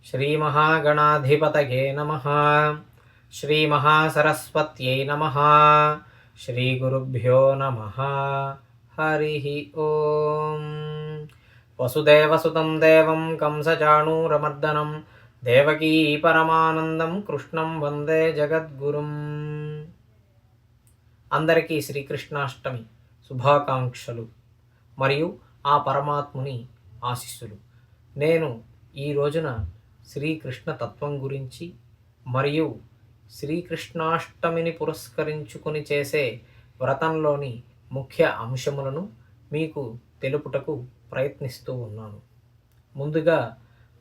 శ్రీమహాగణాధిపతయే నమః. శ్రీమహాసరస్వత్యై నమః. శ్రీగురుభ్యో నమః. హరి ఓం. వసుదేవసుతం దేవం కంసచాణూరమర్దనం దేవకీ పరమానందం కృష్ణం వందే జగద్గురుం. అందరికీ శ్రీకృష్ణాష్టమి శుభాకాంక్షలు మరియు ఆ పరమాత్ముని ఆశీస్సులు. నేను ఈ రోజున శ్రీకృష్ణ తత్వం గురించి మరియు శ్రీకృష్ణాష్టమిని పురస్కరించుకుని చేసే వ్రతంలోని ముఖ్య అంశములను మీకు తెలుపుటకు ప్రయత్నిస్తూ ఉన్నాను. ముందుగా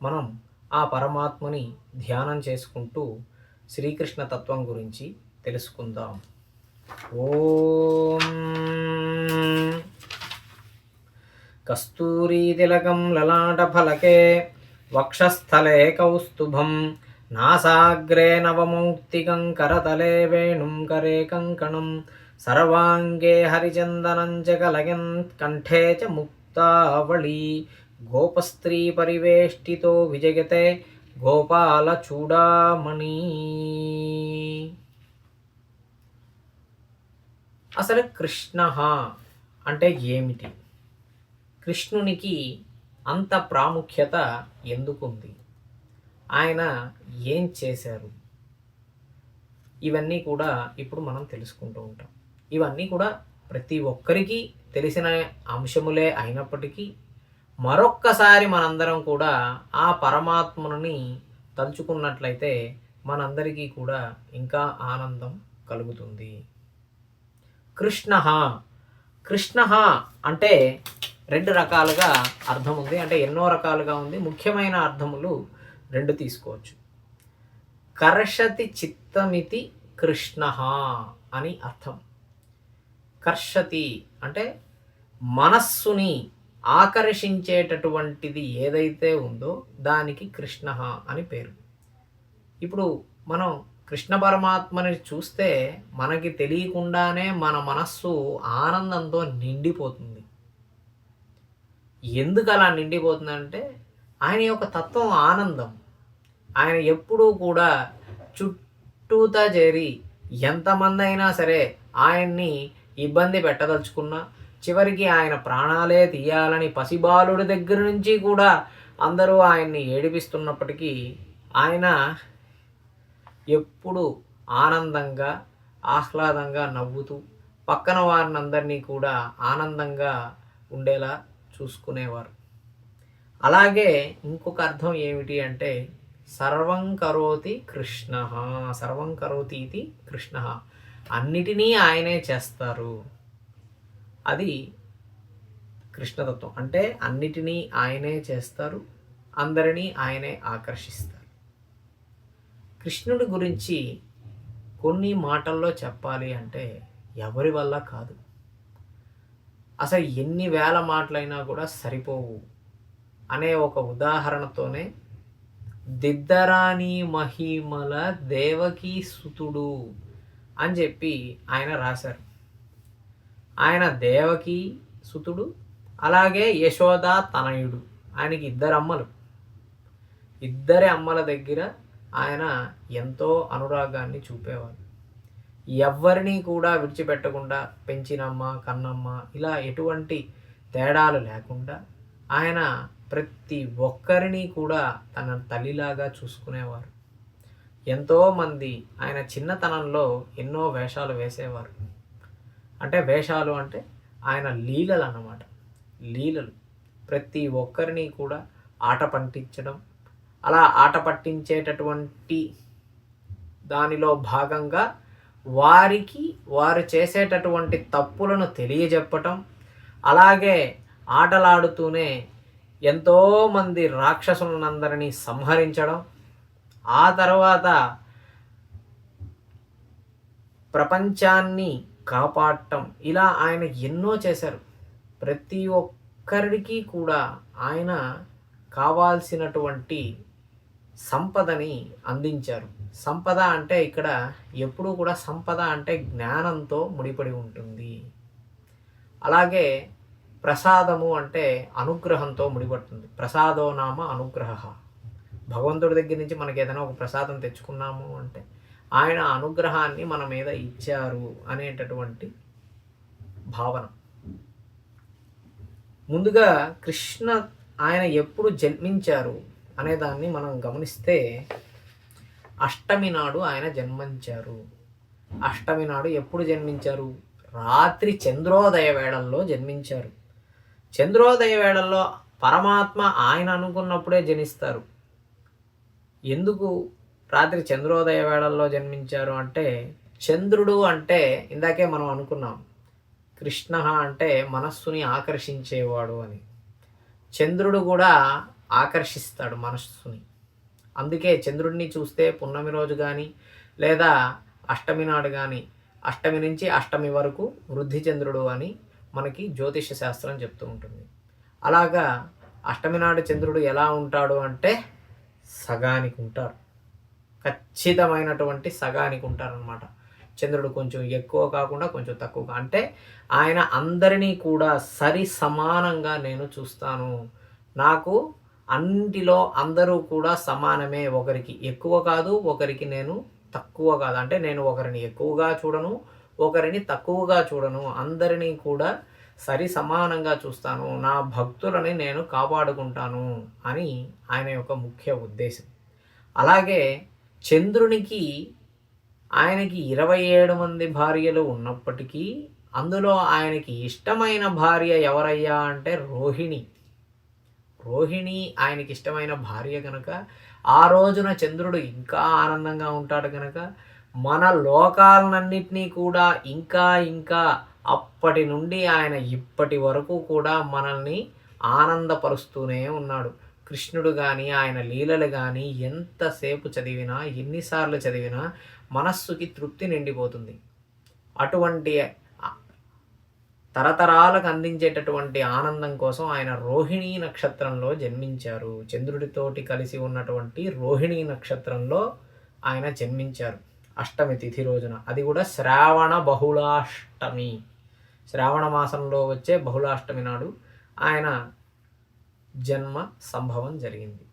మనం ఆ పరమాత్మని ధ్యానం చేసుకుంటూ శ్రీకృష్ణ తత్వం గురించి తెలుసుకుందాం. ఓం కస్తూరీ తిలకం లలాట ఫలకే వక్షస్థలే కౌస్తుభం నాసాగ్రే నవమౌక్తికం కరతలే వేణుం కరే కంకణం సర్వాంగే హరిచందనం జగలయన్ కంఠే చ ముక్తావళి గోపస్త్రీ పరివేష్టితో విజయతే గోపాల చూడామణి. అసలు కృష్ణ అంటే ఏమిటి? కృష్ణునికి అంత ప్రాముఖ్యత ఎందుకుంది? ఆయన ఏం చేశారు? ఇవన్నీ కూడా ఇప్పుడు మనం తెలుసుకుంటూ ఉంటాం. ఇవన్నీ కూడా ప్రతి ఒక్కరికి తెలిసిన అంశములే అయినప్పటికీ మరొక్కసారి మనందరం కూడా ఆ పరమాత్మని తలుచుకున్నట్లయితే మనందరికీ కూడా ఇంకా ఆనందం కలుగుతుంది. కృష్ణ అంటే రెండు రకాలుగా అర్థం ఉంది, అంటే ఎన్నో రకాలుగా ఉంది. ముఖ్యమైన అర్థములు రెండు తీసుకోవచ్చు. కర్షతి చిత్తమితి కృష్ణ అని అర్థం. కర్షతి అంటే మనస్సుని ఆకర్షించేటటువంటిది ఏదైతే ఉందో దానికి కృష్ణ అని పేరు. ఇప్పుడు మనం కృష్ణ పరమాత్మని చూస్తే మనకి తెలియకుండానే మన మనస్సు ఆనందంతో నిండిపోతుంది. ఎందుకు అలా నిండిపోతుందంటే ఆయన యొక్క తత్వం ఆనందం. ఆయన ఎప్పుడూ కూడా చుట్టూతా చేరి ఎంతమంది అయినా సరే ఆయన్ని ఇబ్బంది పెట్టదలుచుకున్నా, చివరికి ఆయన ప్రాణాలే తీయాలని పసిబాలుడి దగ్గర నుంచి కూడా అందరూ ఆయన్ని ఏడిపిస్తున్నప్పటికీ ఆయన ఎప్పుడు ఆనందంగా ఆహ్లాదంగా నవ్వుతూ పక్కన వారిని అందరినీ కూడా ఆనందంగా ఉండేలా చూసుకునేవారు. అలాగే ఇంకొక అర్థం ఏమిటి అంటే సర్వం కరోతి కృష్ణ. సర్వం కరోతి ఇది కృష్ణ. అన్నిటినీ ఆయనే చేస్తారు. అది కృష్ణతత్వం. అంటే అన్నిటినీ ఆయనే చేస్తారు, అందరినీ ఆయనే ఆకర్షిస్తారు. కృష్ణుడి గురించి కొన్ని మాటల్లో చెప్పాలి అంటే ఎవరి వల్ల కాదు. అసలు ఎన్ని వేల మాటలైనా కూడా సరిపోవు అనే ఒక ఉదాహరణతోనే దిద్దరాని మహిమల దేవకీ సుతుడు అని చెప్పి ఆయన రాశారు. ఆయన దేవకీ సుతుడు, అలాగే యశోద తనయుడు. ఆయనకి ఇద్దరి అమ్మల దగ్గర ఆయన ఎంతో అనురాగాన్ని చూపేవారు. ఎవ్వరినీ కూడా విడిచిపెట్టకుండా పెంచినమ్మ కన్నమ్మ ఇలా ఎటువంటి తేడాలు లేకుండా ఆయన ప్రతి ఒక్కరిని కూడా తన తల్లిలాగా చూసుకునేవారు. ఎంతోమంది ఆయన చిన్నతనంలో ఎన్నో వేషాలు వేసేవారు. అంటే వేషాలు అంటే ఆయన లీలలు అన్నమాట. లీలలు ప్రతి ఒక్కరిని కూడా ఆట పట్టించడం, అలా ఆట పట్టించేటటువంటి దానిలో భాగంగా వారు చేసేటటువంటి తప్పులను తెలియజెప్పటం, అలాగే ఆటలాడుతూనే ఎంతోమంది రాక్షసులందరినీ సంహరించడం, ఆ తర్వాత ప్రపంచాన్ని కాపాడటం, ఇలా ఆయన ఎన్నో చేశారు. ప్రతి ఒక్కరికి కూడా ఆయన కావాల్సినటువంటి సంపదని అందించారు. సంపద అంటే ఇక్కడ ఎప్పుడూ కూడా సంపద అంటే జ్ఞానంతో ముడిపడి ఉంటుంది. అలాగే ప్రసాదము అంటే అనుగ్రహంతో ముడిపడుతుంది. ప్రసాదో నామ అనుగ్రహ. భగవంతుడి దగ్గర నుంచి మనకి ఏదైనా ఒక ప్రసాదం తెచ్చుకున్నాము అంటే ఆయన అనుగ్రహాన్ని మన మీద ఇచ్చారు అనేటటువంటి భావన. ముందుగా కృష్ణ ఆయన ఎప్పుడు జన్మించారు అనేదాన్ని మనం గమనిస్తే అష్టమి నాడు ఆయన జన్మించారు. అష్టమి నాడు ఎప్పుడు జన్మించారు? రాత్రి చంద్రోదయ వేళల్లో జన్మించారు. చంద్రోదయ వేళల్లో పరమాత్మ ఆయన అనుకున్నప్పుడే జనిస్తారు. ఎందుకు రాత్రి చంద్రోదయ వేళల్లో జన్మించారు అంటే, చంద్రుడు అంటే ఇందాకే మనం అనుకున్నాం, కృష్ణ అంటే మనస్సుని ఆకర్షించేవాడు అని. చంద్రుడు కూడా ఆకర్షిస్తాడు మనస్సుని. అందుకే చంద్రుడిని చూస్తే పున్నమి రోజు కానీ లేదా అష్టమి నాడు కానీ, అష్టమి నుంచి అష్టమి వరకు వృద్ధి చంద్రుడు అని మనకి జ్యోతిష శాస్త్రం చెప్తూ ఉంటుంది. అలాగా అష్టమి నాడు చంద్రుడు ఎలా ఉంటాడు అంటే సగానికి ఉంటారు, ఖచ్చితమైనటువంటి సగానికి ఉంటారనమాట. చంద్రుడు కొంచెం ఎక్కువ కాకుండా కొంచెం తక్కువగా, అంటే ఆయన అందరినీ కూడా సరి సమానంగా నేను చూస్తాను, నాకు అన్నిటిలో అందరూ కూడా సమానమే, ఒకరికి ఎక్కువ కాదు ఒకరికి నేను తక్కువ కాదు, అంటే నేను ఒకరిని ఎక్కువగా చూడను ఒకరిని తక్కువగా చూడను, అందరినీ కూడా సరి సమానంగా చూస్తాను, నా భక్తులని నేను కాపాడుకుంటాను అని ఆయన యొక్క ముఖ్య ఉద్దేశం. అలాగే చంద్రునికి ఆయనకి 27 మంది భార్యలు ఉన్నప్పటికీ అందులో ఆయనకి ఇష్టమైన భార్య ఎవరయ్యా అంటే రోహిణి. రోహిణి ఆయనకి ఇష్టమైన భార్య కనుక ఆ రోజున చంద్రుడు ఇంకా ఆనందంగా ఉంటాడు కనుక మన లోకాలన్నింటినీ కూడా ఇంకా ఇంకా అప్పటి నుండి ఆయన ఇప్పటి వరకు కూడా మనల్ని ఆనందపరుస్తూనే ఉన్నాడు. కృష్ణుడు కానీ ఆయన లీలలు కానీ ఎంతసేపు చదివినా ఎన్నిసార్లు చదివినా మనస్సుకి తృప్తి నిండిపోతుంది. అటువంటి తరతరాలకు అందించేటటువంటి ఆనందం కోసం ఆయన రోహిణీ నక్షత్రంలో జన్మించారు. చంద్రుడితోటి కలిసి ఉన్నటువంటి రోహిణీ నక్షత్రంలో ఆయన జన్మించారు అష్టమి తిథి రోజున. అది కూడా శ్రావణ బహుళాష్టమి, శ్రావణ మాసంలో వచ్చే బహుళాష్టమి నాడు ఆయన జన్మ సంభవం జరిగింది.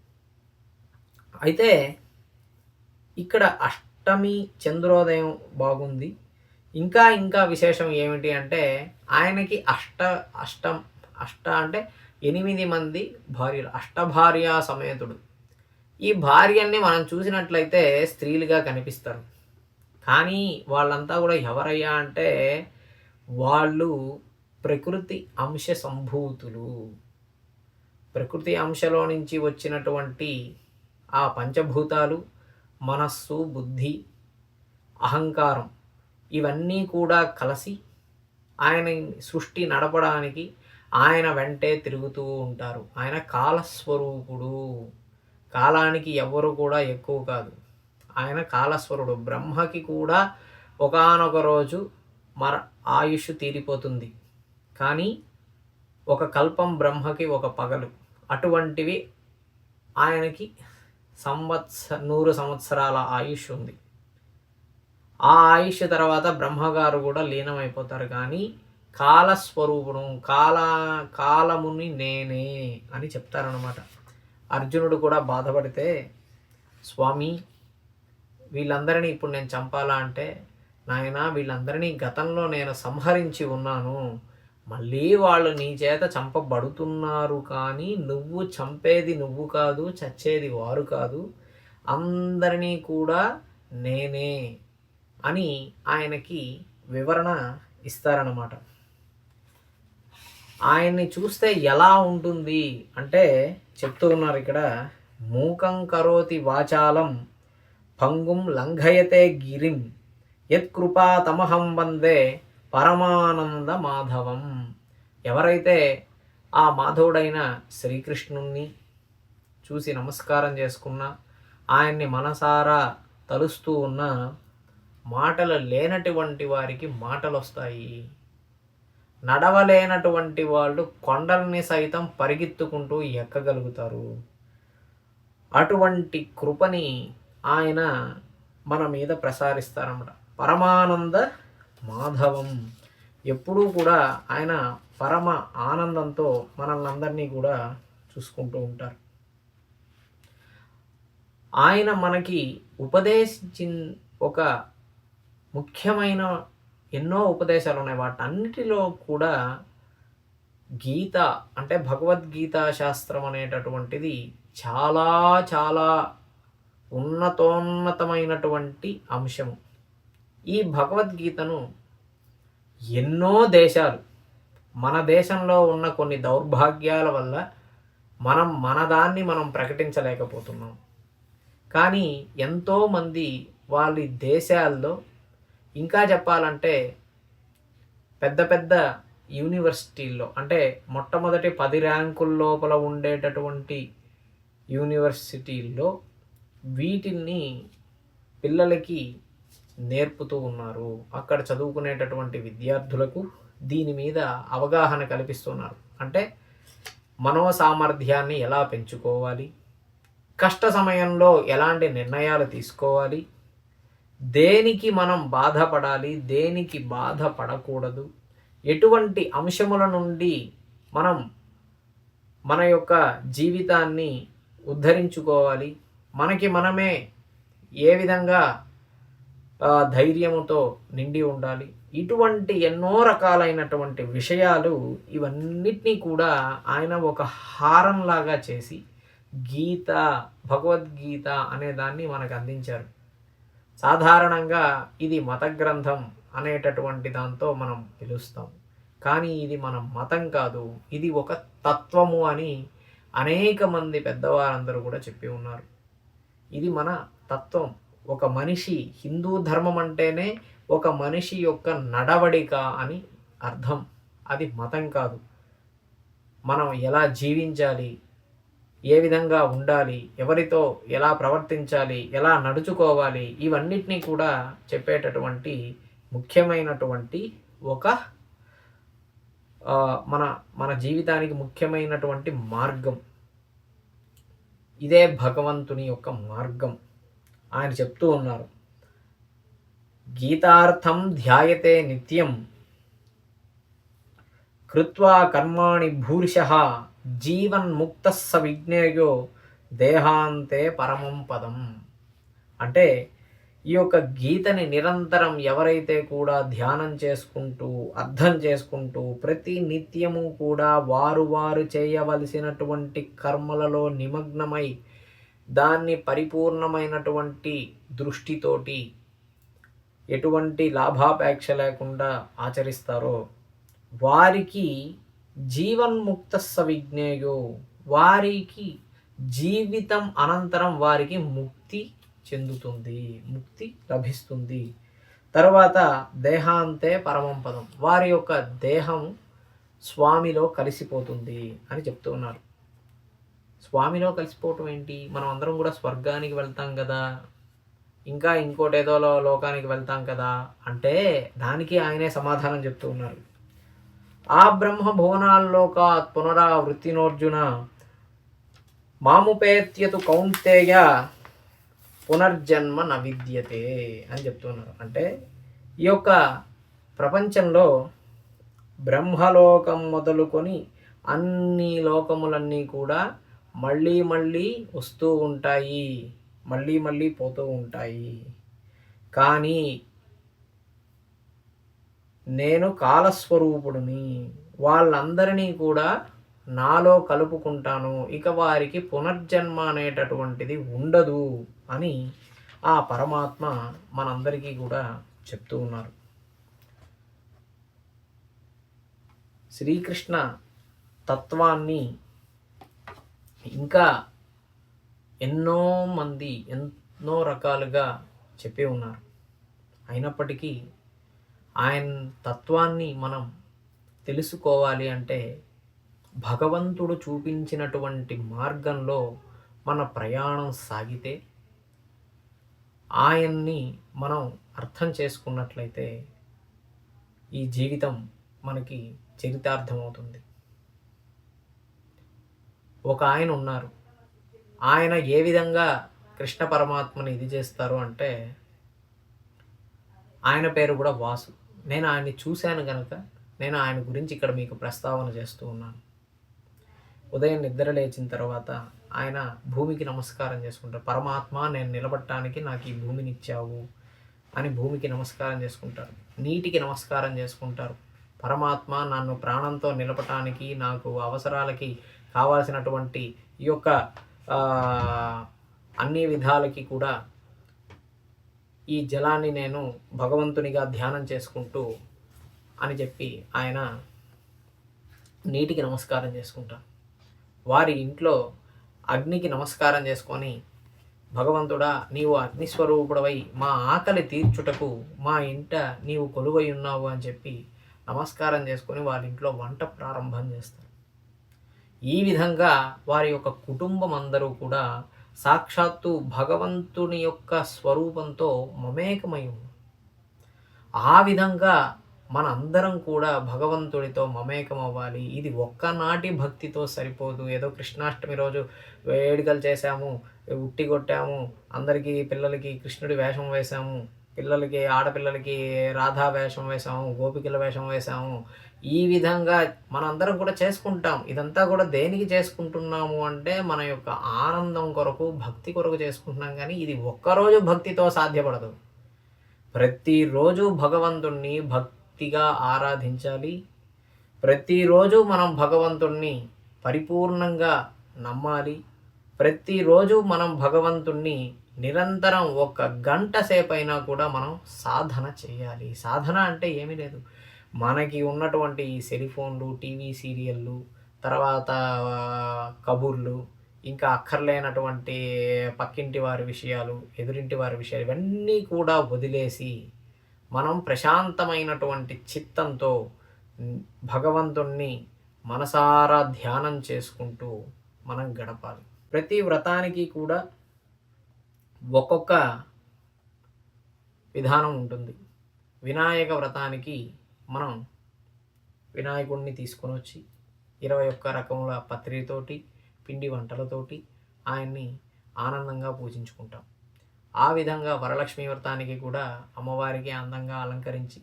అయితే ఇక్కడ అష్టమి చంద్రోదయం బాగుంది. ఇంకా ఇంకా విశేషం ఏమిటి అంటే ఆయనకి అష్ట అంటే 8 మంది భార్యలు, అష్టభార్యా సమేతుడు. ఈ భార్యల్ని మనం చూసినట్లయితే స్త్రీలుగా కనిపిస్తారు, కానీ వాళ్ళంతా కూడా ఎవరయ్యా అంటే వాళ్ళు ప్రకృతి అంశ సంభూతులు. ప్రకృతి అంశలో నుంచి వచ్చినటువంటి ఆ పంచభూతాలు మనస్సు బుద్ధి అహంకారం ఇవన్నీ కూడా కలిసి ఆయన సృష్టి నడపడానికి ఆయన వెంటే తిరుగుతూ ఉంటారు. ఆయన కాలస్వరూపుడు, కాలానికి ఎవరు కూడా ఎక్కువ కాదు, ఆయన కాలస్వరుడు. బ్రహ్మకి కూడా ఒకానొక రోజు ఆయుష్ తీరిపోతుంది, కానీ ఒక కల్పం బ్రహ్మకి ఒక పగలు. అటువంటివి ఆయనకి 100 సంవత్సరాల ఆయుష్ ఉంది. ఆ ఆయుష్ తర్వాత బ్రహ్మగారు కూడా లీనమైపోతారు, కానీ కాలస్వరూపుడు కాలముని నేనే అని చెప్తారనమాట. అర్జునుడు కూడా బాధపడితే, స్వామి వీళ్ళందరినీ ఇప్పుడు నేను చంపాలా అంటే, నాయన వీళ్ళందరినీ గతంలో నేను సంహరించి ఉన్నాను, మళ్ళీ వాళ్ళు నీ చేత చంపబడుతున్నారు, కానీ నువ్వు చంపేది నువ్వు కాదు, చచ్చేది వారు కాదు, అందరినీ కూడా నేనే అని ఆయనకి వివరణ ఇస్తారన్నమాట. ఆయన్ని చూస్తే ఎలా ఉంటుంది అంటే చెప్తూ ఉన్నారు ఇక్కడ, మూకం కరోతి వాచాలం పంగుం లంఘయతే గిరిం యత్కృపా తమహం వందే పరమానంద మాధవం. ఎవరైతే ఆ మాధవుడైన శ్రీకృష్ణుణ్ణి చూసి నమస్కారం చేసుకున్నా, ఆయన్ని మనసారా తలుస్తూ ఉన్న మాటలు లేనటువంటి వారికి మాటలు వస్తాయి, నడవలేనటువంటి వాళ్ళు కొండల్ని సైతం పరిగెత్తుకుంటూ ఎక్కగలుగుతారు. అటువంటి కృపని ఆయన మన మీద ప్రసారిస్తారన్నమాట. పరమానంద మాధవం, ఎప్పుడూ కూడా ఆయన పరమ ఆనందంతో మనల్ని అందరినీ కూడా చూసుకుంటూ ఉంటారు. ఆయన మనకి ఉపదేశించిన ఒక ముఖ్యమైన ఎన్నో ఉపదేశాలు ఉన్నాయి. వాటన్నిటిలో కూడా గీత అంటే భగవద్గీత శాస్త్రం అనేటటువంటిది చాలా చాలా ఉన్నతోన్నతమైనటువంటి అంశము. ఈ భగవద్గీతను ఎన్నో దేశాలు, మన దేశంలో ఉన్న కొన్ని దౌర్భాగ్యాల వల్ల మనం ప్రకటించలేకపోతున్నాం. కానీ ఎంతోమంది వాళ్ళ దేశాల్లో, ఇంకా చెప్పాలంటే పెద్ద పెద్ద యూనివర్సిటీల్లో, అంటే మొట్టమొదటి 10 ర్యాంకుల లోపల ఉండేటటువంటి యూనివర్సిటీల్లో వీటిని పిల్లలకి నేర్పుతూ ఉన్నారు. అక్కడ చదువుకునేటటువంటి విద్యార్థులకు దీని మీద అవగాహన కల్పిస్తున్నారు. అంటే మనో సామర్థ్యాన్ని ఎలా పెంచుకోవాలి, కష్ట సమయంలో ఎలాంటి నిర్ణయాలు తీసుకోవాలి, దేనికి మనం బాధపడాలి, దేనికి బాధపడకూడదు, ఎటువంటి అంశముల నుండి మనం మన యొక్క జీవితాన్ని ఉద్ధరించుకోవాలి, మనకి మనమే ఏ విధంగా ధైర్యముతో నిండి ఉండాలి, ఇటువంటి ఎన్నో రకాలైనటువంటి విషయాలు ఇవన్నిటినీ కూడా ఆయన ఒక హారంలాగా చేసి గీత, భగవద్గీత అనే దాన్ని మనకు అందించారు. సాధారణంగా ఇది మత గ్రంథం అనేటటువంటి దాంతో మనం పిలుస్తాం. కానీ ఇది మన మతం కాదు, ఇది ఒక తత్వము అని అనేక మంది పెద్దవారందరూ కూడా చెప్పి ఉన్నారు. ఇది మన తత్వం. ఒక మనిషి, హిందూ ధర్మం అంటేనే ఒక మనిషి యొక్క నడవడిక అని అర్థం. అది మతం కాదు. మనం ఎలా జీవించాలి, ఏ విధంగా ఉండాలి, ఎవరితో ఎలా ప్రవర్తించాలి, ఎలా నడుచుకోవాలి, ఇవన్నిటినీ కూడా చెప్పేటటువంటి ముఖ్యమైనటువంటి ఒక మన జీవితానికి ముఖ్యమైనటువంటి మార్గం. ఇదే భగవంతుని యొక్క మార్గం. ఆయన చెప్తూ ఉన్నారు, గీతార్థం ధ్యాయతే నిత్యం కృత్వా కర్మాణి భూరిశః జీవన్ముక్త స విజ్ఞేయో దేహాంతే పరమం పదం. అంటే ఈ యొక్క గీతని నిరంతరం ఎవరైతే కూడా ధ్యానం చేసుకుంటూ, అర్థం చేసుకుంటూ, ప్రతి నిత్యము కూడా వారు చేయవలసినటువంటి కర్మలలో నిమగ్నమై దాన్ని పరిపూర్ణమైనటువంటి దృష్టితోటి ఎటువంటి లాభాపేక్ష లేకుండా ఆచరిస్తారో వారికి జీవన్ముక్త సవిజ్ఞేయో, వారికి జీవితం అనంతరం వారికి ముక్తి చెందుతుంది, ముక్తి లభిస్తుంది. తర్వాత దేహాంతే పరమం పదం, వారి యొక్క దేహం స్వామిలో కలిసిపోతుంది అని చెప్తూ ఉన్నారు. స్వామిలో కలిసిపోవటం ఏంటి? మనం అందరం కూడా స్వర్గానికి వెళ్తాం కదా, ఇంకా ఇంకోటేదో లోకానికి వెళ్తాం కదా అంటే దానికి ఆయనే సమాధానం చెప్తూ ఉన్నారు. ఆ బ్రహ్మ భువనాల్లోకాత్ పునరావృత్తినోర్జున మాముపేత్యతు కౌంతేయ పునర్జన్మ న విద్యతే అని చెప్తున్నారు. అంటే ఈ యొక్క ప్రపంచంలో బ్రహ్మలోకం మొదలుకొని అన్ని లోకములన్నీ కూడా మళ్ళీ మళ్ళీ వస్తూ ఉంటాయి, మళ్ళీ మళ్ళీ పోతూ ఉంటాయి. కానీ నేను కాలస్వరూపుడిని, వాళ్ళందరినీ కూడా నాలో కలుపుకుంటాను, ఇక వారికి పునర్జన్మ అనేటటువంటిది ఉండదు అని ఆ పరమాత్మ మనందరికీ కూడా చెప్తూ ఉన్నారు. శ్రీకృష్ణ తత్వాన్ని ఇంకా ఎన్నో మంది ఎన్నో రకాలుగా చెప్పి ఉన్నారు. అయినప్పటికీ ఆయన తత్వాన్ని మనం తెలుసుకోవాలి అంటే భగవంతుడు చూపించినటువంటి మార్గంలో మన ప్రయాణం సాగితే, ఆయన్ని మనం అర్థం చేసుకున్నట్లయితే ఈ జీవితం మనకి చరితార్థమవుతుంది. ఒక ఆయన ఉన్నారు, ఆయన ఏ విధంగా కృష్ణ పరమాత్మని ఇది చేస్తారు అంటే, ఆయన పేరు కూడా వాసు. నేను ఆయన్ని చూశాను కనుక నేను ఆయన గురించి ఇక్కడ మీకు ప్రస్తావన చేస్తూ ఉన్నాను. ఉదయం నిద్ర లేచిన తర్వాత ఆయన భూమికి నమస్కారం చేసుకుంటారు. పరమాత్మ, నేను నిలబడటానికి నాకు ఈ భూమిని ఇచ్చావు అని భూమికి నమస్కారం చేసుకుంటారు. నీటికి నమస్కారం చేసుకుంటారు. పరమాత్మ, నన్ను ప్రాణంతో నిలపటానికి, నాకు అవసరాలకి కావాల్సినటువంటి ఈ యొక్క అన్ని విధాలకి కూడా ఈ జలాన్ని నేను భగవంతునిగా ధ్యానం చేసుకుంటూ అని చెప్పి ఆయన నీటికి నమస్కారం చేసుకుంటారు. వారి ఇంట్లో అగ్నికి నమస్కారం చేసుకొని, భగవంతుడా, నీవు అగ్నిస్వరూపుడవై మా ఆకలి తీర్చుటకు మా ఇంట నీవు కొలువై ఉన్నావు అని చెప్పి నమస్కారం చేసుకొని వారి ఇంట్లో వంట ప్రారంభం చేస్తారు. ఈ విధంగా వారి యొక్క కుటుంబం అందరూ కూడా సాక్షాత్తు భగవంతుని యొక్క స్వరూపంతో మమేకమై ఉన్నారు. ఆ విధంగా మన అందరం కూడా భగవంతుడితో మమేకం అవ్వాలి. ఇది ఒక్కనాటి భక్తితో సరిపోదు. ఏదో కృష్ణాష్టమి రోజు వేడుకలు చేశాము, ఉట్టి కొట్టాము, అందరికీ పిల్లలకి కృష్ణుడి వేషం వేశాము, పిల్లలకి ఆడపిల్లలకి రాధా వేషం వేశాము, గోపికల వేషం వేశాము, ఈ విధంగా మనందరం కూడా చేసుకుంటాం. ఇదంతా కూడా దేనికి చేసుకుంటున్నాము అంటే మన యొక్క ఆనందం కొరకు, భక్తి కొరకు చేసుకుంటున్నాం. కానీ ఇది ఒక్కరోజు భక్తితో సాధ్యపడదు. ప్రతిరోజు భగవంతుణ్ణి భక్తిగా ఆరాధించాలి. ప్రతిరోజు మనం భగవంతుణ్ణి పరిపూర్ణంగా నమ్మాలి. ప్రతిరోజు మనం భగవంతుణ్ణి నిరంతరం 1 గంట సేపైనా కూడా మనం సాధన చేయాలి. సాధన అంటే ఏమీ లేదు, మనకి ఉన్నటువంటి ఈ సెల్ ఫోన్లు, టీవీ సీరియళ్ళు, తర్వాత కబుర్లు, ఇంకా అక్కర్లేనటువంటి పక్కింటి వారి విషయాలు, ఎదురింటి వారి విషయాలు, ఇవన్నీ కూడా వదిలేసి మనం ప్రశాంతమైనటువంటి చిత్తంతో భగవంతుణ్ణి మనసారా ధ్యానం చేసుకుంటూ మనం గడపాలి. ప్రతి వ్రతానికి కూడా ఒక్కొక్క విధానం ఉంటుంది. వినాయక వ్రతానికి మనం వినాయకుడిని తీసుకొని వచ్చి 21 రకముల పత్రితోటి, పిండి వంటలతోటి ఆయన్ని ఆనందంగా పూజించుకుంటాం. ఆ విధంగా వరలక్ష్మి వ్రతానికి కూడా అమ్మవారికి అందంగా అలంకరించి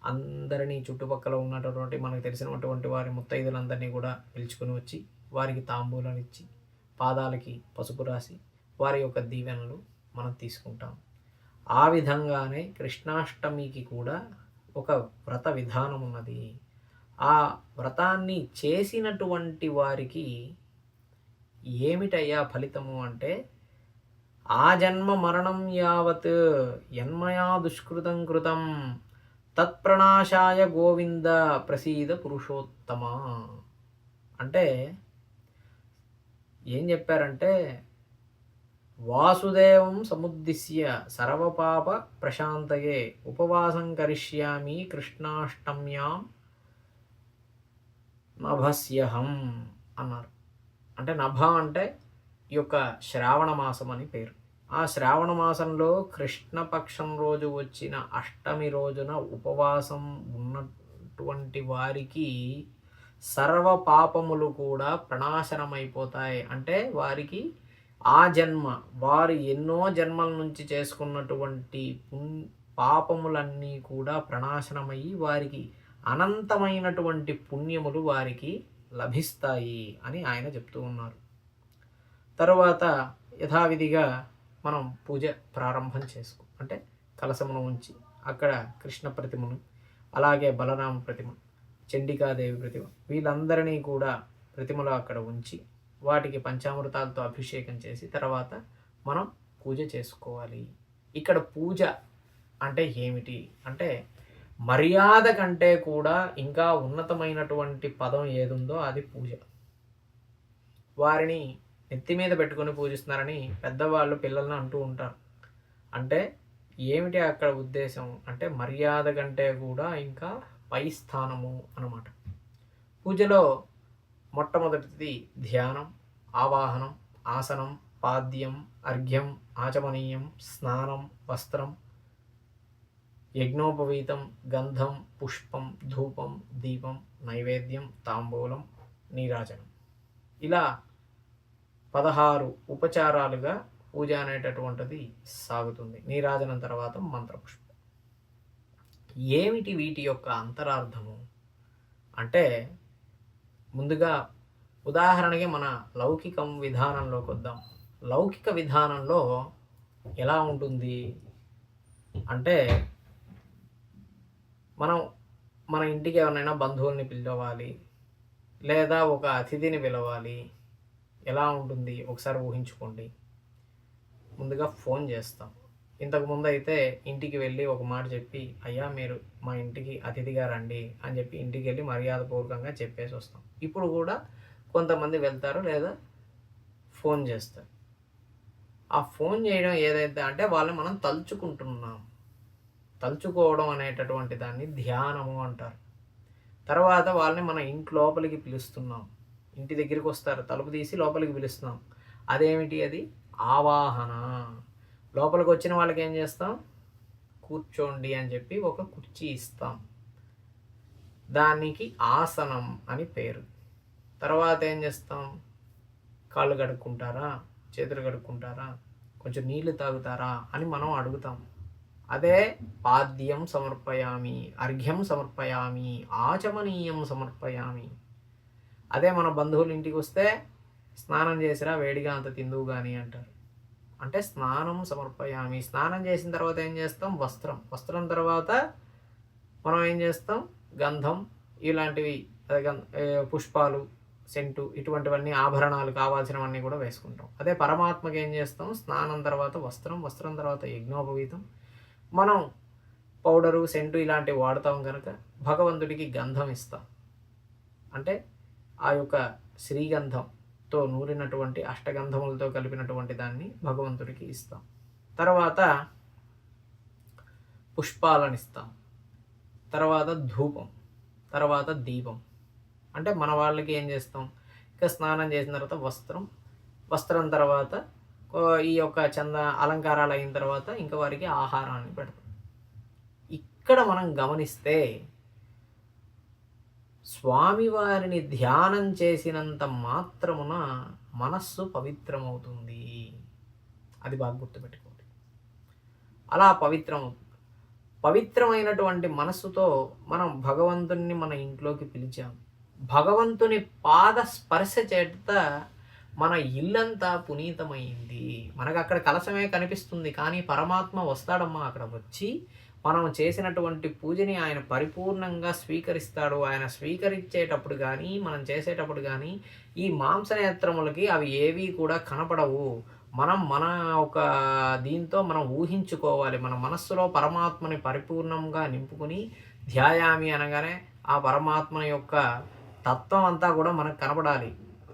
అందరినీ, చుట్టుపక్కల ఉన్నటువంటి మనకు తెలిసినటువంటి వారి ముత్తైదులందరినీ కూడా పిలుచుకొని వచ్చి వారికి తాంబూలాలు ఇచ్చి, పాదాలకి పసుపు రాసి వారి యొక్క దీవెనలు మనం తీసుకుంటాం. ఆ విధంగానే కృష్ణాష్టమికి కూడా ఒక వ్రత విధానం ఉన్నది. ఆ వ్రతాన్ని చేసినటువంటి వారికి ఏమిటయ్యా ఫలితము అంటే, ఆ జన్మ మరణం యావత్ యన్మయా దుష్కృతం కృతం తత్ప్రణాశాయ గోవింద ప్రసీద పురుషోత్తమ. అంటే ఏం చెప్పారంటే, వాసుదేవం సముద్దిశ్య సర్వపాప ప్రశాంతయే ఉపవాసం కరిష్యామి కృష్ణాష్టమ్యాం నభస్యహం అన్నారు. అంటే నభ అంటే ఈ యొక్క శ్రావణ మాసం అని పేరు. ఆ శ్రావణ మాసంలో కృష్ణపక్షం రోజు వచ్చిన అష్టమి రోజున ఉపవాసం ఉన్నటువంటి వారికి సర్వ పాపములు కూడా ప్రణాశనమైపోతాయి. అంటే వారికి ఆ జన్మ, వారు ఎన్నో జన్మల నుంచి చేసుకున్నటువంటి పాపములన్నీ కూడా ప్రణాశనమయ్యి వారికి అనంతమైనటువంటి పుణ్యములు వారికి లభిస్తాయి అని ఆయన చెప్తూ ఉన్నారు. తరువాత యథావిధిగా మనం పూజ ప్రారంభం అంటే కలశమును ఉంచి అక్కడ కృష్ణ ప్రతిమను, అలాగే బలరామ ప్రతిమ, చండికాదేవి ప్రతిమ, వీళ్ళందరినీ కూడా ప్రతిమలు అక్కడ ఉంచి వాటికి పంచామృతాలతో అభిషేకం చేసి తర్వాత మనం పూజ చేసుకోవాలి. ఇక్కడ పూజ అంటే ఏమిటి అంటే, మర్యాద కంటే కూడా ఇంకా ఉన్నతమైనటువంటి పదం ఏదుందో అది పూజ. వారిని నెత్తి మీద పెట్టుకొని పూజిస్తున్నారని పెద్దవాళ్ళు పిల్లల్ని అంటూ ఉంటారు. అంటే ఏమిటి అక్కడ ఉద్దేశం అంటే, మర్యాద కంటే కూడా ఇంకా పై స్థానము అన్నమాట. పూజలో మొట్టమొదటిది ధ్యానం, ఆవాహనం, ఆసనం, పాద్యం, అర్ఘ్యం, ఆచమనీయం, స్నానం, వస్త్రం, యజ్ఞోపవీతం, గంధం, పుష్పం, ధూపం, దీపం, నైవేద్యం, తాంబూలం, నీరాజనం. ఇలా 16 ఉపచారాలుగా పూజ అనేటటువంటిది సాగుతుంది. నీరాజనం తర్వాత మంత్రపుష్పం. ఏమిటి వీటి యొక్క అంతరార్థము అంటే, ముందుగా ఉదాహరణకి మన లౌకికం విధానంలోకి వద్దాం. లౌకిక విధానంలో ఎలా ఉంటుంది అంటే, మనం మన ఇంటికి ఎవరినైనా బంధువుల్ని పిలవాలి, లేదా ఒక అతిథిని పిలవాలి. ఎలా ఉంటుంది ఒకసారి ఊహించుకోండి. ముందుగా ఫోన్ చేస్తాం. ఇంతకుముందు అయితే ఇంటికి వెళ్ళి ఒక మాట చెప్పి, అయ్యా మీరు మా ఇంటికి అతిథిగా రండి అని చెప్పి ఇంటికి వెళ్ళి మర్యాదపూర్వకంగా చెప్పేసి వస్తాం. ఇప్పుడు కూడా కొంతమంది వెళ్తారు, లేదా ఫోన్ చేస్తారు. ఆ ఫోన్ చేయడం ఏదైతే అంటే వాళ్ళని మనం తలుచుకుంటున్నాం. తలుచుకోవడం అనేటటువంటి దాన్ని ధ్యానము అంటారు. తర్వాత వాళ్ళని మన ఇంటి లోపలికి పిలుస్తున్నాం. ఇంటి దగ్గరికి వస్తారు, తలుపు తీసి లోపలికి పిలుస్తున్నాం. అదేమిటి? అది ఆవాహన. లోపలికి వచ్చిన వాళ్ళకి ఏం చేస్తాం? కూర్చోండి అని చెప్పి ఒక కుర్చీ ఇస్తాం. దానికి ఆసనం అని పేరు. తర్వాత ఏం చేస్తాం? కాళ్ళు కడుక్కుంటారా, చేతులు కడుక్కుంటారా, కొంచెం నీళ్లు తాగుతారా అని మనం అడుగుతాం. అదే పాద్యం సమర్పయామి, అర్ఘ్యం సమర్పయామి, ఆచమనీయం సమర్పయామి. అదే మన బంధువులు ఇంటికి వస్తే స్నానం చేసిరా, వేడిగా అంత తిందువు కానీ అంటారు. అంటే స్నానం సమర్పయామి. స్నానం చేసిన తర్వాత ఏం చేస్తాం? వస్త్రం తర్వాత మనం ఏం చేస్తాం? గంధం ఇలాంటివి, పుష్పాలు, సెంటు, ఇటువంటివన్నీ ఆభరణాలు కావాల్సినవన్నీ కూడా వేసుకుంటాం. అదే పరమాత్మకి ఏం చేస్తాం? స్నానం తర్వాత వస్త్రం తర్వాత యజ్ఞోపవీతం. మనం పౌడరు, సెంటు ఇలాంటివి వాడతాం కనుక భగవంతుడికి గంధం ఇస్తాం. అంటే ఆ యొక్క శ్రీగంధంతో నూరినటువంటి అష్టగంధములతో కలిపినటువంటి దాన్ని భగవంతుడికి ఇస్తాం. తర్వాత పుష్పాలను ఇస్తాం. తర్వాత ధూపం, తర్వాత దీపం. అంటే మన వాళ్ళకి ఏం చేస్తాం? ఇక స్నానం చేసిన తర్వాత వస్త్రం తర్వాత ఈ యొక్క అలంకారాలు అయిన తర్వాత ఇంకా వారికి ఆహారాన్ని పెడతాం. ఇక్కడ మనం గమనిస్తే స్వామివారిని ధ్యానం చేసినంత మాత్రమున మనస్సు పవిత్రమవుతుంది. అది బాగా గుర్తుపెట్టుకోండి. అలా పవిత్రమైనటువంటి మనస్సుతో మనం భగవంతుని మన ఇంట్లోకి పిలిచాం. భగవంతుని పాద స్పర్శ చేత మన ఇల్లంతా పునీతమైంది. మనకు అక్కడ కలశమే కనిపిస్తుంది, కానీ పరమాత్మ వస్తాడమ్మా. అక్కడ వచ్చి మనం చేసినటువంటి పూజని ఆయన పరిపూర్ణంగా స్వీకరిస్తాడు. ఆయన స్వీకరించేటప్పుడు కానీ, మనం చేసేటప్పుడు కానీ ఈ మాంసనేత్రములకి అవి ఏవి కూడా కనపడవు. మనం మన ఒక దీంతో మనం ఊహించుకోవాలి. మన మనస్సులో పరమాత్మని పరిపూర్ణంగా నింపుకుని ధ్యాయామి అనగానే ఆ పరమాత్మ యొక్క తత్వం అంతా కూడా మనకు కనపడాలి.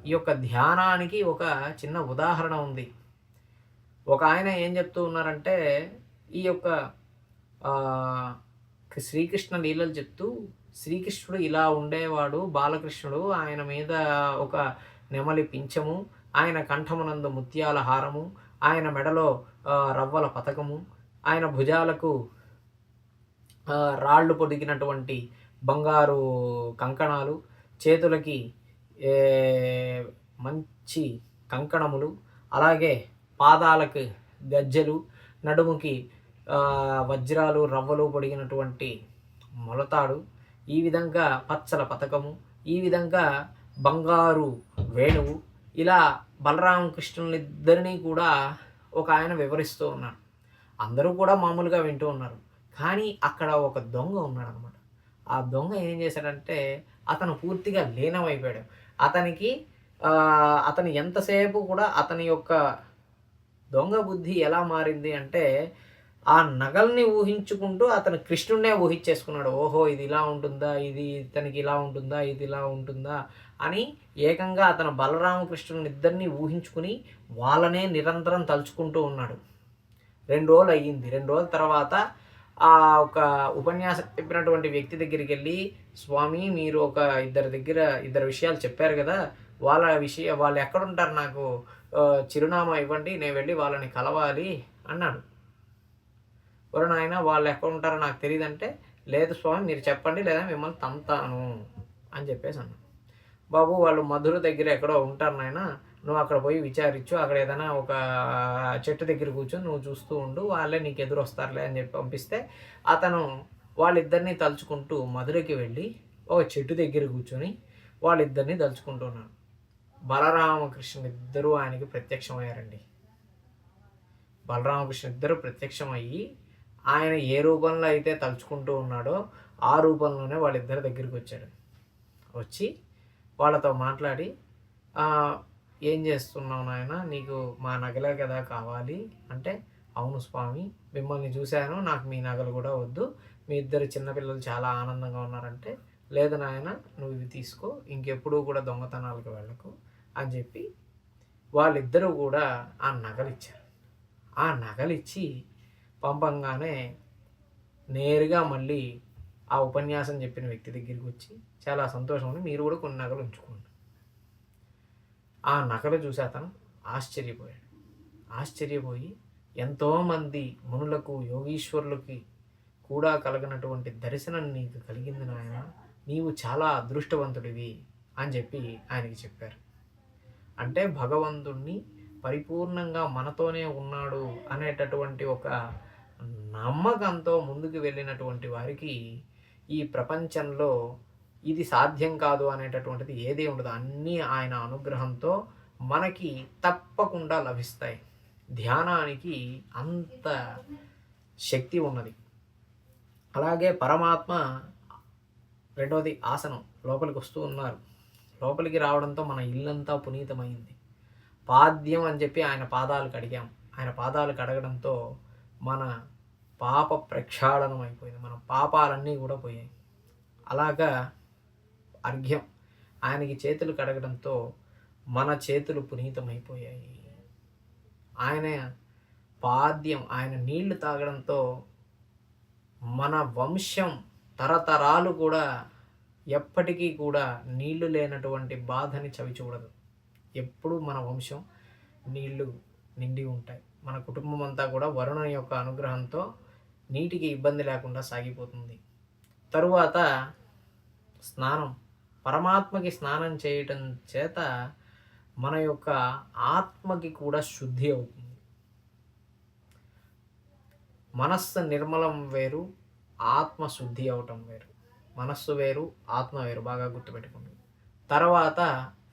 ఈ యొక్క ధ్యానానికి ఒక చిన్న ఉదాహరణ ఉంది. ఒక ఆయన ఏం చెప్తూ ఉన్నారంటే, ఈ యొక్క శ్రీకృష్ణ లీలలు చెప్తూ, శ్రీకృష్ణుడు ఇలా ఉండేవాడు, బాలకృష్ణుడు, ఆయన మీద ఒక నెమలి పింఛము, ఆయన కంఠమునందు ముత్యాల హారము, ఆయన మెడలో రవ్వల పతకము, ఆయన భుజాలకు రాళ్ళు పొదిగినటువంటి బంగారు కంకణాలు, చేతులకి మంచి కంకణములు, అలాగే పాదాలకు గజ్జెలు, నడుముకి వజ్రాలు రవ్వలు పొడిగినటువంటి మొలతాడు, ఈ విధంగా పచ్చల పతకము, ఈ విధంగా బంగారు వేణువు, ఇలా బలరామకృష్ణులిద్దరినీ కూడా ఒక ఆయన వివరిస్తూ ఉన్నాడు. అందరూ కూడా మామూలుగా వింటూ ఉన్నారు. కానీ అక్కడ ఒక దొంగ ఉన్నాడు అనమాట. ఆ దొంగ ఏం చేశాడంటే, అతను పూర్తిగా లీనమైపోయాడు. అతను ఎంతసేపు కూడా అతని యొక్క దొంగ బుద్ధి ఎలా మారింది అంటే, ఆ నగల్ని ఊహించుకుంటూ అతను కృష్ణుడినే ఊహించేసుకున్నాడు. ఓహో, ఇది ఇలా ఉంటుందా, ఇది ఇతనికి ఇలా ఉంటుందా, ఇది ఇలా ఉంటుందా అని ఏకంగా అతను బలరామకృష్ణుని ఇద్దరిని ఊహించుకుని వాళ్ళనే నిరంతరం తలుచుకుంటూ ఉన్నాడు. 2 రోజులు అయ్యింది. 2 రోజుల తర్వాత ఆ ఒక ఉపన్యాసం చెప్పినటువంటి వ్యక్తి దగ్గరికి వెళ్ళి, స్వామి మీరు ఒక ఇద్దరు విషయాలు చెప్పారు కదా, వాళ్ళు ఎక్కడుంటారు, నాకు చిరునామా ఇవ్వండి, నేను వెళ్ళి వాళ్ళని కలవాలి అన్నాడు. ఎవరు నాయన, వాళ్ళు ఎక్కడ ఉంటారో నాకు తెలియదంటే, లేదు స్వామి మీరు చెప్పండి, లేదా మిమ్మల్ని తంతాను అని చెప్పేసి అన్నాడు. బాబు వాళ్ళు మధుర దగ్గర ఎక్కడో ఉంటారు నాయన, నువ్వు అక్కడ పోయి విచారించు, అక్కడ ఏదైనా ఒక చెట్టు దగ్గర కూర్చొని నువ్వు చూస్తూ ఉండు, వాళ్ళే నీకు ఎదురు వస్తారులే అని చెప్పి పంపిస్తే, అతను వాళ్ళిద్దరినీ తలుచుకుంటూ మధురకి వెళ్ళి ఒక చెట్టు దగ్గర కూర్చొని వాళ్ళిద్దరినీ తలుచుకుంటున్నాడు. బలరామకృష్ణ ఇద్దరూ ఆయనకి ప్రత్యక్షమయ్యారండి. బలరామకృష్ణ ఇద్దరు ప్రత్యక్షమయ్యి ఆయన ఏ రూపంలో అయితే తలుచుకుంటూ ఉన్నాడో ఆ రూపంలోనే వాళ్ళిద్దరి దగ్గరికి వచ్చాడు. వచ్చి వాళ్ళతో మాట్లాడి, ఏం చేస్తున్నావు నాయన, నీకు మా నగలే కదా కావాలి అంటే, అవును స్వామి, మిమ్మల్ని చూశాను, నాకు మీ నగలు కూడా వద్దు, మీ ఇద్దరు చిన్నపిల్లలు చాలా ఆనందంగా ఉన్నారంటే, లేదు నాయన నువ్వు ఇవి తీసుకో, ఇంకెప్పుడూ కూడా దొంగతనాలకు వెళ్ళకు అని చెప్పి వాళ్ళిద్దరూ కూడా ఆ నగలు ఇచ్చారు. ఆ నగలిచ్చి పంపంగానే నేరుగా మళ్ళీ ఆ ఉపన్యాసం చెప్పిన వ్యక్తి దగ్గరికి వచ్చి, చాలా సంతోషం ఉంది, మీరు కూడా కొన్ని నగలు ఉంచుకోండి. ఆ నగలు చూసి అతను ఆశ్చర్యపోయాడు. ఆశ్చర్యపోయి, ఎంతోమంది మునులకు యోగీశ్వరులకి కూడా కలగనటువంటి దర్శనం నీకు కలిగింది నాయన, నీవు చాలా అదృష్టవంతుడివి అని చెప్పి ఆయనకి చెప్పారు. అంటే భగవంతుణ్ణి పరిపూర్ణంగా మనతోనే ఉన్నాడు అనేటటువంటి ఒక నమ్మకంతో ముందుకు వెళ్ళినటువంటి వారికి ఈ ప్రపంచంలో ఇది సాధ్యం కాదు అనేటటువంటిది ఏది ఉండదు. అన్నీ ఆయన అనుగ్రహంతో మనకి తప్పకుండా లభిస్తాయి. ధ్యానానికి అంత శక్తి ఉన్నది. అలాగే పరమాత్మ రెండవది ఆసనం, లోపలికి వస్తూ ఉన్నారు. లోపలికి రావడంతో మన ఇల్లంతా పునీతమైంది. పాద్యం అని చెప్పి ఆయన పాదాలు కడిగాం. ఆయన పాదాలు కడగడంతో మన పాప ప్రక్షాళనం అయిపోయింది, మన పాపాలన్నీ కూడా పోయాయి. అలాగా అర్ఘ్యం, ఆయనకి చేతులు కడగడంతో మన చేతులు పునీతమైపోయాయి. ఆయన పాద్యం, ఆయన నీళ్లు తాగడంతో మన వంశం తరతరాలు కూడా ఎప్పటికీ కూడా నీళ్లు లేనటువంటి బాధని చవి చూడదు. ఎప్పుడు మన వంశం నీళ్లు నిండి ఉంటాయి. మన కుటుంబం అంతా కూడా వరుణుని యొక్క అనుగ్రహంతో నీటికి ఇబ్బంది లేకుండా సాగిపోతుంది. తరువాత స్నానం, పరమాత్మకి స్నానం చేయటం చేత మన యొక్క ఆత్మకి కూడా శుద్ధి అవుతుంది. మనస్సు నిర్మలం వేరు, ఆత్మ శుద్ధి అవటం వేరు. మనస్సు వేరు, ఆత్మ వేరు, బాగా గుర్తుపెట్టుకోండి. తర్వాత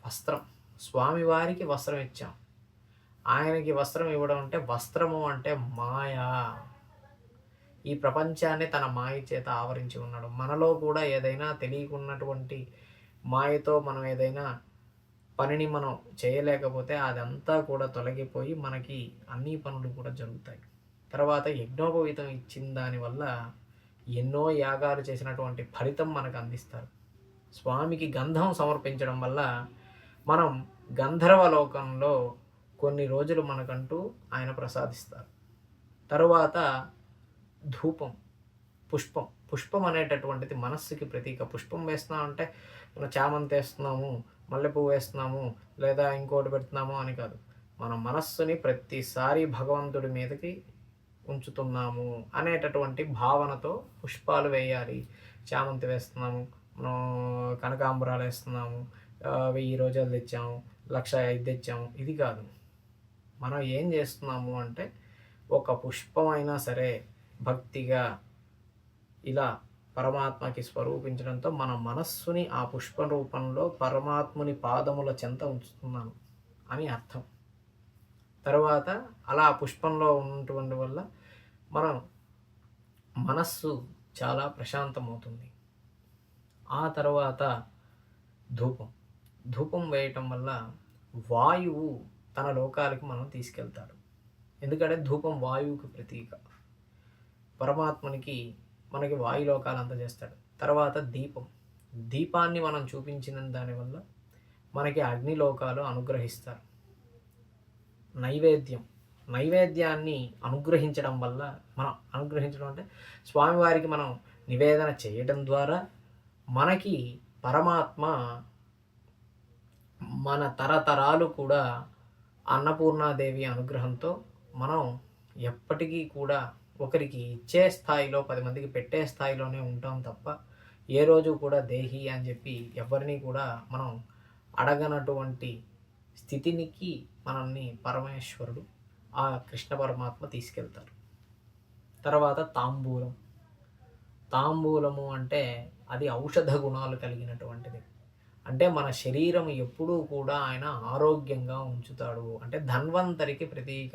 వస్త్రం, స్వామివారికి వస్త్రం ఇచ్చాం. ఆయనకి వస్త్రం ఇవ్వడం అంటే, వస్త్రము అంటే మాయా. ఈ ప్రపంచాన్ని తన మాయ చేత ఆవరించి ఉన్నాడు. మనలో కూడా ఏదైనా తెలియకున్నటువంటి మాయతో మనం ఏదైనా పనిని మనం చేయలేకపోతే అదంతా కూడా తొలగిపోయి మనకి అన్ని పనులు కూడా జరుగుతాయి. తర్వాత యజ్ఞోపవీతం ఇచ్చిన దానివల్ల ఎన్నో యాగాలు చేసినటువంటి ఫలితం మనకు అందిస్తారు. స్వామికి గంధం సమర్పించడం వల్ల మనం గంధర్వలోకంలో కొన్ని రోజులు మనకంటూ ఆయన ప్రసాదిస్తారు. తరువాత ధూపం, పుష్పం. పుష్పం అనేటటువంటిది మనస్సుకి ప్రతీక. పుష్పం వేస్తున్నామంటే మనం చామంతి వేస్తున్నాము, మల్లెపువ్వు వేస్తున్నాము, లేదా ఇంకోటి పెడుతున్నాము అని కాదు. మన మనస్సుని ప్రతిసారి భగవంతుడి మీదకి ఉంచుతున్నాము అనేటటువంటి భావనతో పుష్పాలు వేయాలి. చామంతి వేస్తున్నాము, మనం కనకాంబరాలు వేస్తున్నాము, 1000 రోజాలు తెచ్చాము, 1,05,000 తెచ్చాము, ఇది కాదు. మనం ఏం చేస్తున్నాము అంటే, ఒక పుష్పమైనా సరే భక్తిగా ఇలా పరమాత్మకి స్వరూపించడంతో మన మనస్సుని ఆ పుష్ప రూపంలో పరమాత్ముని పాదముల చెంత ఉంచుతున్నాను అని అర్థం. తర్వాత అలా పుష్పంలో ఉన్నటువంటి వల్ల మనం మనస్సు చాలా ప్రశాంతమవుతుంది. ఆ తర్వాత ధూపం. ధూపం వేయటం వల్ల వాయువు తన లోకాలకి మనం తీసుకెళ్తాడు. ఎందుకంటే ధూపం వాయువుకి ప్రతీక. పరమాత్మనికి మనకి వాయులోకాలు అందజేస్తాడు. తర్వాత దీపం. దీపాన్ని మనం చూపించిన దానివల్ల మనకి అగ్నిలోకాలు అనుగ్రహిస్తారు. నైవేద్యం, నైవేద్యాన్ని అనుగ్రహించడం వల్ల, మనం అనుగ్రహించడం అంటే స్వామివారికి మనం నివేదన చేయడం ద్వారా మనకి పరమాత్మ మన తరతరాలు కూడా అన్నపూర్ణాదేవి అనుగ్రహంతో మనం ఎప్పటికీ కూడా ఒకరికి ఇచ్చే స్థాయిలో 10 మందికి పెట్టే స్థాయిలోనే ఉంటాం తప్ప ఏ రోజు కూడా దేహి అని చెప్పి ఎవరిని కూడా మనం అడగనటువంటి స్థితినికి మనల్ని పరమేశ్వరుడు, ఆ కృష్ణ పరమాత్మ తీసుకెళ్తారు. తర్వాత తాంబూలం. తాంబూలము అంటే అది ఔషధ గుణాలు కలిగినటువంటిది. అంటే మన శరీరం ఎప్పుడూ కూడా ఆయన ఆరోగ్యంగా ఉంచుతాడు. అంటే ధన్వంతరికి ప్రతీక.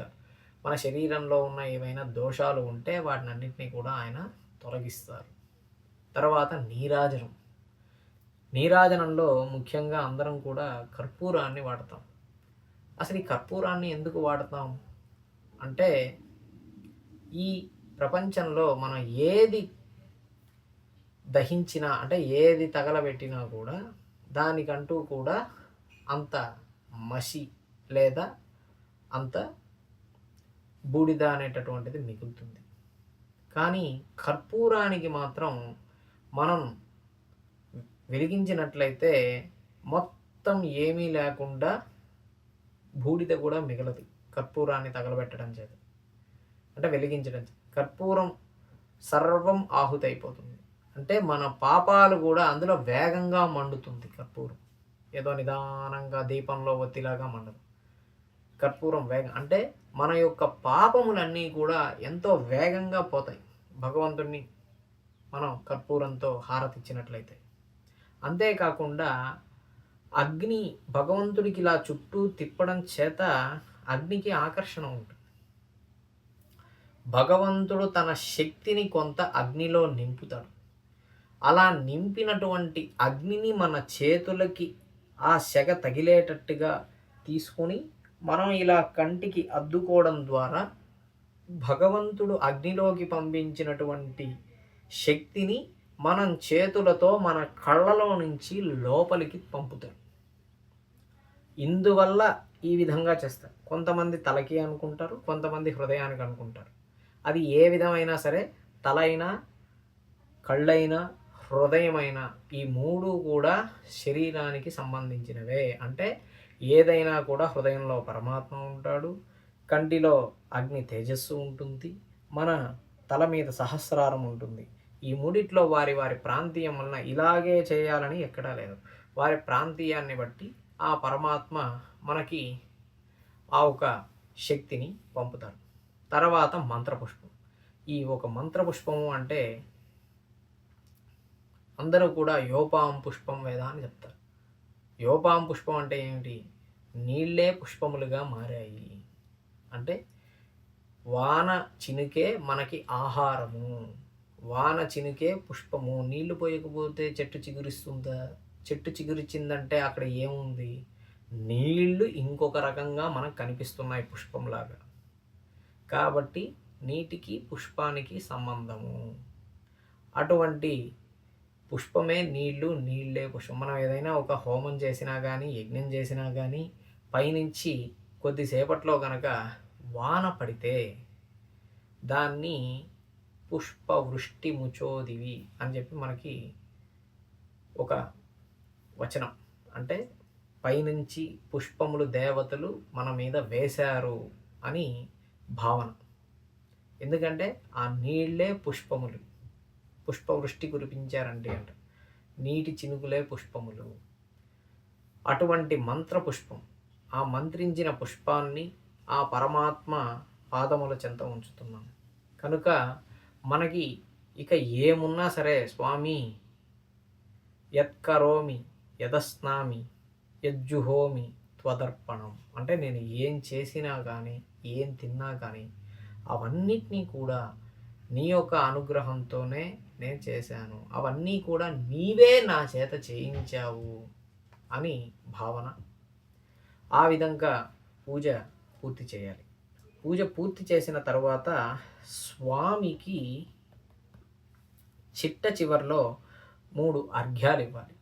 మన శరీరంలో ఉన్న ఏవైనా దోషాలు ఉంటే వాటినన్నిటిని కూడా ఆయన తొలగిస్తారు. తర్వాత నీరాజనం. నీరాజనంలో ముఖ్యంగా అందరం కూడా కర్పూరాన్ని వాడతాం. అసలు ఈ కర్పూరాన్ని ఎందుకు వాడతాం అంటే, ఈ ప్రపంచంలో మనం ఏది దహించినా అంటే ఏది తగలబెట్టినా కూడా దానికంటూ కూడా అంత మసి లేదా అంత బూడిద అనేటటువంటిది మిగులుతుంది. కానీ కర్పూరానికి మాత్రం మనం వెలిగించినట్లయితే మొత్తం ఏమీ లేకుండా బూడిద కూడా మిగలదు కర్పూరాన్ని తగలబెట్టడం చేత, అంటే వెలిగించడం చేత. కర్పూరం సర్వం ఆహుతైపోతుంది. అంటే మన పాపాలు కూడా అందులో వేగంగా మండుతుంది కర్పూరం. ఏదో నిదానంగా దీపంలో ఒత్తిలాగా మండదు. కర్పూరం వేగం అంటే మన యొక్క పాపములన్నీ కూడా ఎంతో వేగంగా పోతాయి భగవంతుణ్ణి మనం కర్పూరంతో హారతిచ్చినట్లయితే. అంతేకాకుండా అగ్ని భగవంతుడికి ఇలా చుట్టూ తిప్పడం చేత అగ్నికి ఆకర్షణ ఉంటుంది. భగవంతుడు తన శక్తిని కొంత అగ్నిలో నింపుతాడు. అలా నింపినటువంటి అగ్నిని మన చేతులకి ఆ సెగ తగిలేటట్టుగా తీసుకొని మనం ఇలా కంటికి అద్దుకోవడం ద్వారా భగవంతుడు అగ్నిలోకి పంపించినటువంటి శక్తిని మనం చేతులతో మన కళ్ళలో నుంచి లోపలికి పంపుతాడు. ఇందువల్ల ఈ విధంగా చేస్తారు. కొంతమంది తలకి అనుకుంటారు, కొంతమంది హృదయానికి అనుకుంటారు. అది ఏ విధమైనా సరే, తల అయినా కళ్ళైనా హృదయమైన ఈ మూడు కూడా శరీరానికి సంబంధించినవే. అంటే ఏదైనా కూడా హృదయంలో పరమాత్మ ఉంటాడు, కంటిలో అగ్ని తేజస్సు ఉంటుంది, మన తల మీద సహస్రారం ఉంటుంది. ఈ మూడిట్లో వారి వారి ప్రాంతీయం వలన ఇలాగే చేయాలని ఎక్కడా లేదు. వారి ప్రాంతీయాన్ని బట్టి ఆ పరమాత్మ మనకి ఆ ఒక శక్తిని పంపుతారు. తర్వాత మంత్రపుష్పం. ఈ ఒక మంత్రపుష్పము అంటే అందరూ కూడా యోపాం పుష్పం వేద అని చెప్తారు. యోపాం పుష్పం అంటే ఏమిటి? నీళ్ళే పుష్పములుగా మారాయి. అంటే వాన చినుకే మనకి ఆహారము, వాన చినుకే పుష్పము. నీళ్లు పోయకపోతే చెట్టు చిగురిస్తుందా? చెట్టు చిగురిచ్చిందంటే అక్కడ ఏముంది? నీళ్లు ఇంకొక రకంగా మనకు కనిపిస్తున్నాయి పుష్పంలాగా. కాబట్టి నీటికి పుష్పానికి సంబంధము. అటువంటి పుష్పమే నీళ్ళు, నీళ్ళే పుష్పం. మనం ఏదైనా ఒక హోమం చేసినా కానీ, యజ్ఞం చేసినా కానీ పైనుంచి కొద్దిసేపట్లో కనుక వాన పడితే దాన్ని పుష్పవృష్టి ముచోదివి అని చెప్పి మనకి ఒక వచనం. అంటే పైనుంచి పుష్పములు దేవతలు మన మీద వేశారు అని భావన. ఎందుకంటే ఆ నీళ్ళే పుష్పములు, పుష్పవృష్టి కురిపించారండి అంట. నీటి చినుకులే పుష్పములు. అటువంటి మంత్రపుష్పం, ఆ మంత్రించిన పుష్పాన్ని ఆ పరమాత్మ పాదముల చెంత ఉంచుతున్నాం. కనుక మనకి ఇక ఏమున్నా సరే, స్వామి యత్కరోమి యదస్నామి యజ్జుహోమి త్వదర్పణం, అంటే నేను ఏం చేసినా కానీ, ఏం తిన్నా కానీ అవన్నిటినీ కూడా నీ యొక్క అనుగ్రహంతోనే నేను చేశాను, అవన్నీ కూడా నీవే నా చేత చేయించావు అని భావన. ఆ విధంగా పూజ పూర్తి చేయాలి. పూజ పూర్తి చేసిన తర్వాత స్వామికి చిట్ట చివరిలో 3 అర్ఘ్యాలు ఇవ్వాలి.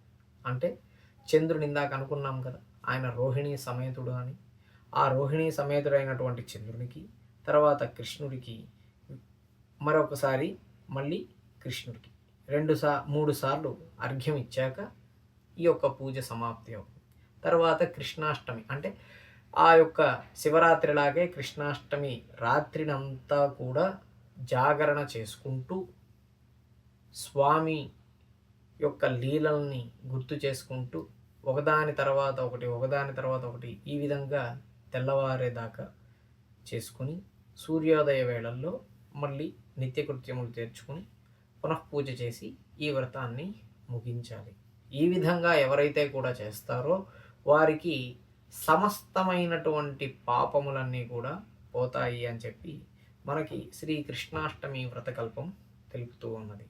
అంటే చంద్రుని ఇందాక అనుకున్నాం కదా, ఆయన రోహిణీ సమేతుడు అని. ఆ రోహిణీ సమేతుడైనటువంటి చంద్రునికి, తర్వాత కృష్ణుడికి, మరొకసారి మళ్ళీ కృష్ణుడికి 3 సార్లు అర్ఘ్యం ఇచ్చాక ఈ యొక్క పూజ సమాప్తి అవుతుంది. తర్వాత కృష్ణాష్టమి, అంటే ఆ యొక్క శివరాత్రిలాగే కృష్ణాష్టమి రాత్రినంతా కూడా జాగరణ చేసుకుంటూ స్వామి యొక్క లీలల్ని గుర్తు చేసుకుంటూ ఒకదాని తర్వాత ఒకటి ఈ విధంగా తెల్లవారేదాకా చేసుకుని సూర్యోదయ వేళల్లో మళ్ళీ నిత్యకృత్యములు తీర్చుకొని పునఃపూజ చేసి ఈ వ్రతాన్ని ముగించాలి. ఈ విధంగా ఎవరైతే కూడా చేస్తారో వారికి సమస్తమైనటువంటి పాపములన్నీ కూడా పోతాయి అని చెప్పి మనకి శ్రీ కృష్ణాష్టమి వ్రతకల్పం తెలుపుతూ ఉన్నది.